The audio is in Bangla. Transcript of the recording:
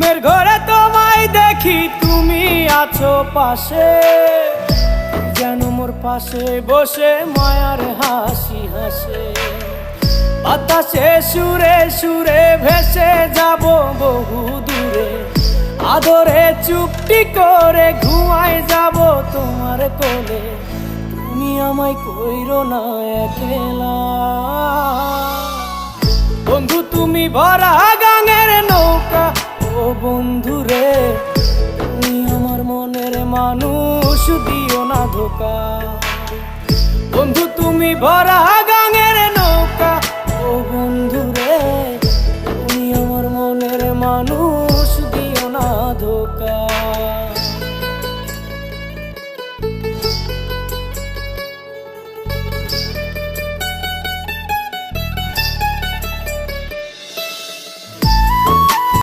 ঘুমের ঘরে তোমায় দেখি, তুমি আছো পাশে, যেন মোর পাশে বসে মায়ার হাসি হাসে। বাতাসে সুরে সুরে ভেসে যাব বহু দূরে, আদরে চুপটি করে ঘুমায় যাব তোমার কোলে। তুমি আমায় কইরো না একলা বন্ধু, তুমি ভরা গাঙের নৌকা। ও বন্ধু রে, তুমি আমার মনের মানুষ, দিও না ধোকা। বন্ধু তুমি ভরা গাঙের নৌকা। ও বন্ধু রে, তুমি আমার মনের মানুষ।